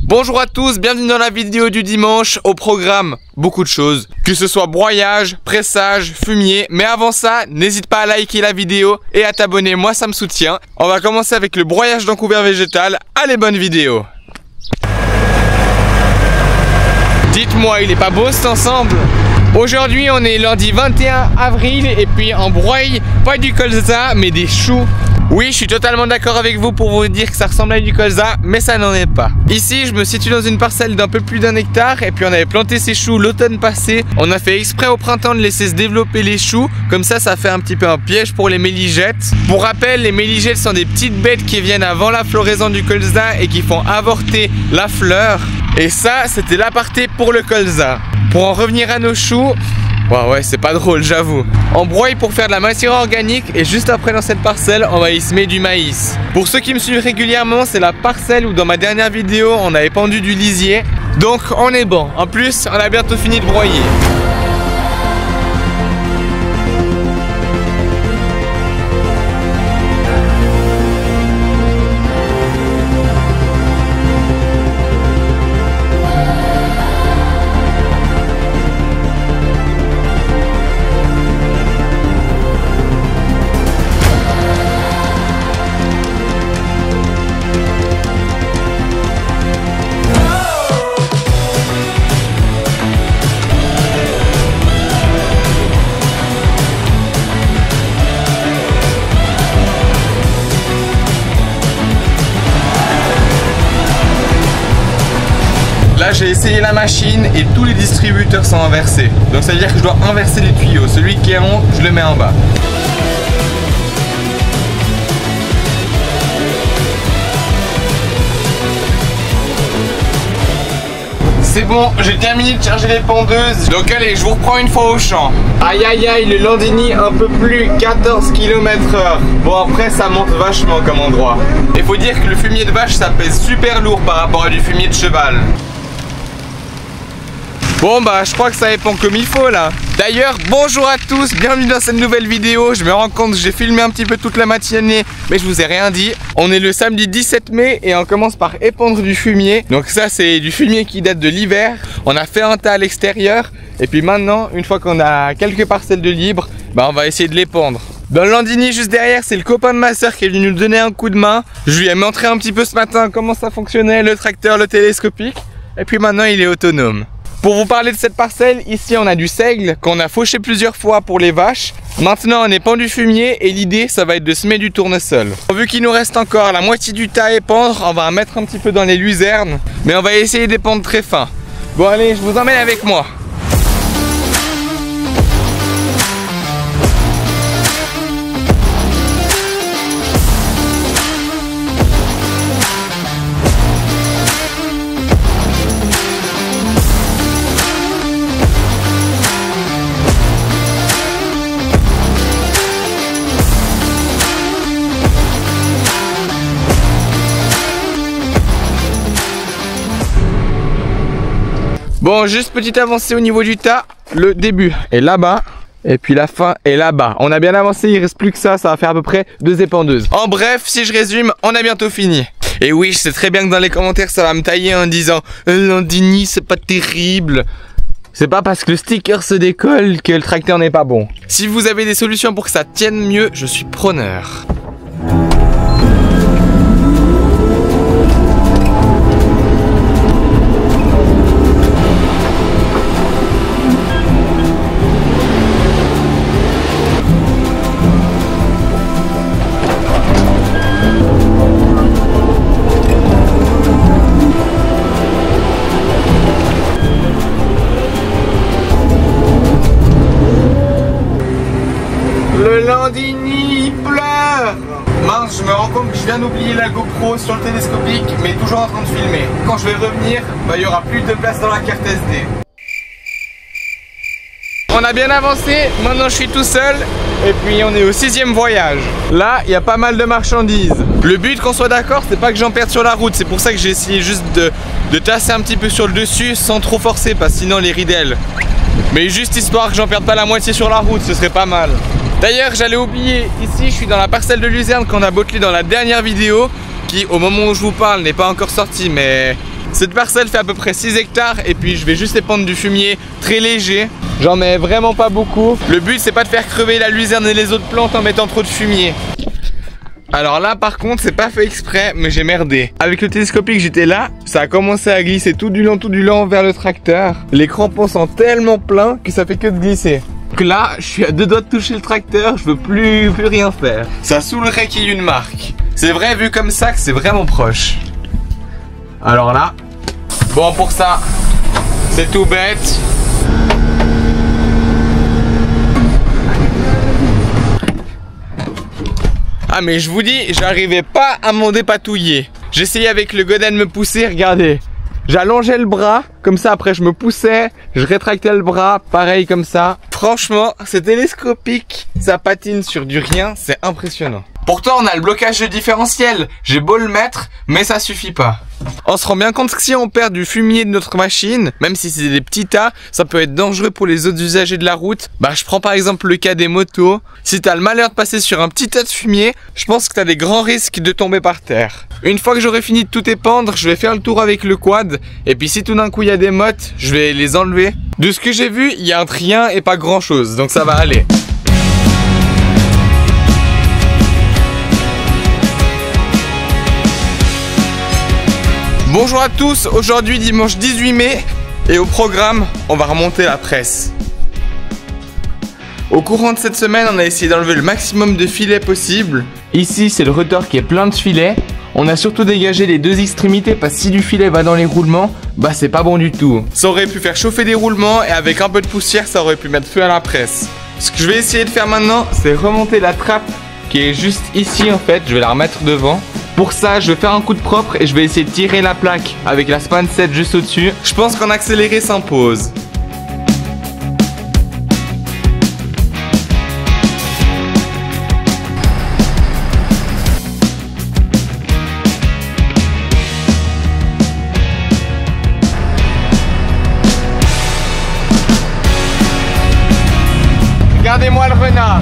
Bonjour à tous, bienvenue dans la vidéo du dimanche. Au programme, beaucoup de choses, que ce soit broyage, pressage, fumier. Mais avant ça, n'hésite pas à liker la vidéo et à t'abonner, moi ça me soutient. On va commencer avec le broyage d'un couvert végétal. Allez, bonne vidéo. Dites-moi, il est pas beau cet ensemble? Aujourd'hui on est lundi 21 avril et puis on broye pas du colza mais des choux. Oui, je suis totalement d'accord avec vous pour vous dire que ça ressemble à du colza, mais ça n'en est pas. Ici, je me situe dans une parcelle d'un peu plus d'1 hectare et puis on avait planté ces choux l'automne passé. On a fait exprès au printemps de laisser se développer les choux, comme ça fait un petit peu un piège pour les méligettes. Pour rappel, les méligettes sont des petites bêtes qui viennent avant la floraison du colza et qui font avorter la fleur. Et ça, c'était l'aparté pour le colza. Pour en revenir à nos choux, ouais, c'est pas drôle, j'avoue. On broye pour faire de la matière organique et juste après dans cette parcelle, on va y semer du maïs. Pour ceux qui me suivent régulièrement, c'est la parcelle où dans ma dernière vidéo, on avait pendu du lisier. Donc on est bon. En plus, on a bientôt fini de broyer. Là j'ai essayé la machine et tous les distributeurs sont inversés. Donc ça veut dire que je dois inverser les tuyaux. Celui qui est en haut, je le mets en bas. C'est bon, j'ai terminé de charger les pondeuses. Donc allez, je vous reprends une fois au champ. Aïe aïe aïe, le Landini un peu plus, 14 km/h. Bon après ça monte vachement comme endroit. Il faut dire que le fumier de vache ça pèse super lourd par rapport à du fumier de cheval. Bon bah je crois que ça répond comme il faut là. D'ailleurs bonjour à tous, bienvenue dans cette nouvelle vidéo. Je me rends compte que j'ai filmé un petit peu toute la matinée mais je vous ai rien dit. On est le samedi 17 mai et on commence par épandre du fumier. Donc ça c'est du fumier qui date de l'hiver. On a fait un tas à l'extérieur et puis maintenant une fois qu'on a quelques parcelles de libre, bah on va essayer de l'épandre. Dans le Landini juste derrière, c'est le copain de ma soeur qui est venu nous donner un coup de main. Je lui ai montré un petit peu ce matin comment ça fonctionnait, le tracteur, le télescopique. Et puis maintenant il est autonome. Pour vous parler de cette parcelle, ici on a du seigle qu'on a fauché plusieurs fois pour les vaches. Maintenant on épand du fumier et l'idée ça va être de semer du tournesol. Vu qu'il nous reste encore la moitié du tas à épandre, on va en mettre un petit peu dans les luzernes. Mais on va essayer d'épandre très fin. Bon allez, je vous emmène avec moi. Bon, juste petite avancée au niveau du tas. Le début est là-bas et puis la fin est là-bas. On a bien avancé, il reste plus que ça va faire à peu près 2 épandeuses. En bref, si je résume, on a bientôt fini. Et oui, je sais très bien que dans les commentaires ça va me tailler en disant Landini c'est pas terrible. C'est pas parce que le sticker se décolle que le tracteur n'est pas bon. Si vous avez des solutions pour que ça tienne mieux, je suis preneur. Le Landini pleure. Mince, je me rends compte que je viens d'oublier la GoPro sur le télescopique, mais toujours en train de filmer. Quand je vais revenir, il y aura plus de place dans la carte SD. On a bien avancé, maintenant je suis tout seul et puis on est au 6e voyage. Là, il y a pas mal de marchandises. Le but, qu'on soit d'accord, c'est pas que j'en perde sur la route. C'est pour ça que j'ai essayé juste de tasser un petit peu sur le dessus sans trop forcer, parce que sinon les ridelles. Mais juste histoire que j'en perde pas la moitié sur la route, ce serait pas mal. D'ailleurs, j'allais oublier, ici je suis dans la parcelle de luzerne qu'on a bottelée dans la dernière vidéo, qui au moment où je vous parle n'est pas encore sortie, mais Cette parcelle fait à peu près 6 hectares et puis je vais juste épandre du fumier très léger. J'en mets vraiment pas beaucoup. Le but c'est pas de faire crever la luzerne et les autres plantes en mettant trop de fumier. Alors là par contre c'est pas fait exprès mais j'ai merdé. Avec le télescopique j'étais là, ça a commencé à glisser tout du long vers le tracteur. Les crampons sont tellement pleins que ça fait que de glisser. Donc là je suis à 2 doigts de toucher le tracteur, je veux plus rien faire. Ça saoulerait qu'il y ait une marque. C'est vrai vu comme ça que c'est vraiment proche. Alors là, bon pour ça, c'est tout bête. Ah mais je vous dis, j'arrivais pas à m'en dépatouiller. J'essayais avec le godin de me pousser, regardez. J'allongeais le bras, comme ça après je me poussais, je rétractais le bras, pareil comme ça. Franchement, c'est télescopique, ça patine sur du rien, c'est impressionnant. Pourtant on a le blocage de différentiel, j'ai beau le mettre, mais ça suffit pas. On se rend bien compte que si on perd du fumier de notre machine, même si c'est des petits tas, ça peut être dangereux pour les autres usagers de la route. Bah je prends par exemple le cas des motos. Si t'as le malheur de passer sur un petit tas de fumier, je pense que t'as des grands risques de tomber par terre. Une fois que j'aurai fini de tout épandre, je vais faire le tour avec le quad. Et puis si tout d'un coup il y a des mottes, je vais les enlever. De ce que j'ai vu, il y a entre rien et pas grand chose, donc ça va aller. Bonjour à tous, aujourd'hui dimanche 18 mai et au programme, on va remonter la presse. Au courant de cette semaine, on a essayé d'enlever le maximum de filets possible. Ici, c'est le rotor qui est plein de filets. On a surtout dégagé les 2 extrémités parce que si du filet va dans les roulements, bah c'est pas bon du tout. Ça aurait pu faire chauffer des roulements et avec un peu de poussière, ça aurait pu mettre feu à la presse. Ce que je vais essayer de faire maintenant, c'est remonter la trappe qui est juste ici en fait. Je vais la remettre devant. Pour ça, je vais faire un coup de propre et je vais essayer de tirer la plaque avec la span 7 juste au-dessus. Je pense qu'en accéléré s'impose. Regardez-moi le renard.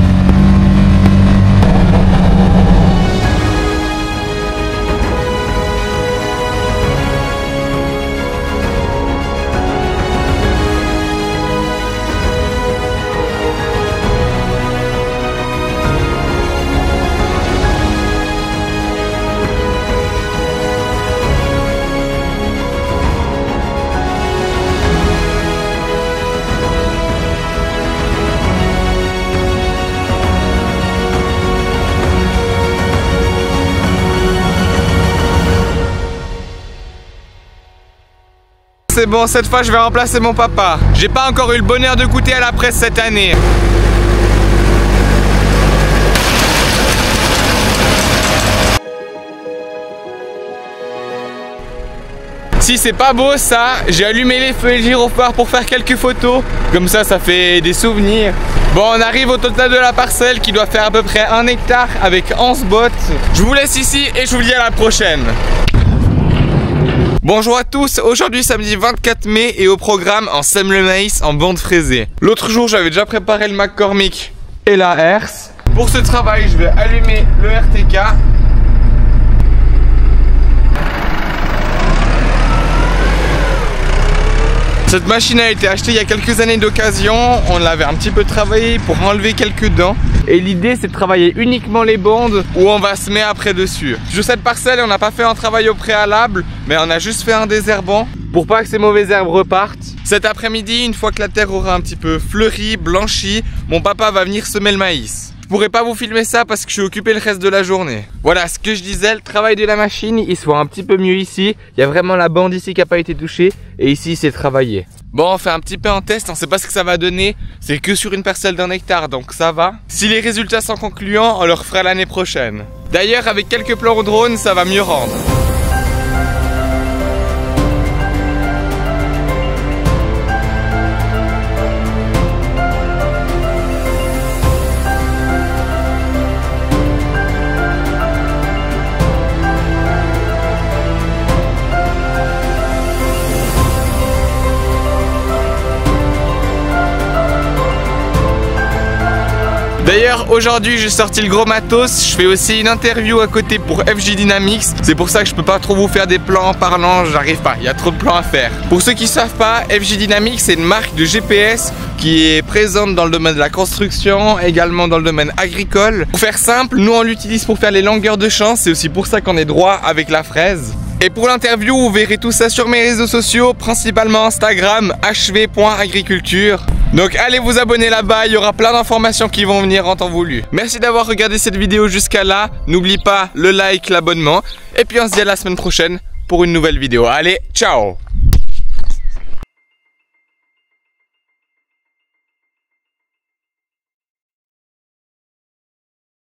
C'est bon, cette fois je vais remplacer mon papa. J'ai pas encore eu le bonheur de goûter à la presse cette année. Si c'est pas beau ça, j'ai allumé les feux et le gyrophare pour faire quelques photos. Comme ça, ça fait des souvenirs. Bon, on arrive au total de la parcelle qui doit faire à peu près 1 hectare avec 11 bottes. Je vous laisse ici et je vous dis à la prochaine. Bonjour à tous, aujourd'hui samedi 24 mai et au programme on sème le maïs en bande fraisée. L'autre jour j'avais déjà préparé le McCormick et la herse. Pour ce travail je vais allumer le RTK. Cette machine a été achetée il y a quelques années d'occasion, on l'avait un petit peu travaillé pour enlever quelques dents. Et l'idée c'est de travailler uniquement les bandes où on va semer après dessus. Sur cette parcelle on n'a pas fait un travail au préalable, mais on a juste fait un désherbant pour pas que ces mauvaises herbes repartent. Cet après-midi, une fois que la terre aura un petit peu fleuri, blanchi, mon papa va venir semer le maïs. Je pourrais pas vous filmer ça parce que je suis occupé le reste de la journée. Voilà ce que je disais, le travail de la machine, il se voit un petit peu mieux ici. Il y a vraiment la bande ici qui n'a pas été touchée et ici c'est travaillé. Bon, on fait un petit peu en test, on sait pas ce que ça va donner. C'est que sur une parcelle d'1 hectare, donc ça va. Si les résultats sont concluants, on le refera l'année prochaine. D'ailleurs, avec quelques plans au drone, ça va mieux rendre. D'ailleurs, aujourd'hui, j'ai sorti le gros matos. Je fais aussi une interview à côté pour FJ Dynamics. C'est pour ça que je peux pas trop vous faire des plans en parlant, j'arrive pas, il y a trop de plans à faire. Pour ceux qui savent pas, FJ Dynamics, c'est une marque de GPS qui est présente dans le domaine de la construction, également dans le domaine agricole. Pour faire simple, nous on l'utilise pour faire les longueurs de champ, c'est aussi pour ça qu'on est droit avec la fraise. Et pour l'interview, vous verrez tout ça sur mes réseaux sociaux, principalement Instagram, hv.agriculture. Donc allez vous abonner là-bas, il y aura plein d'informations qui vont venir en temps voulu. Merci d'avoir regardé cette vidéo jusqu'à là. N'oublie pas le like, l'abonnement. Et puis on se dit à la semaine prochaine pour une nouvelle vidéo. Allez, ciao!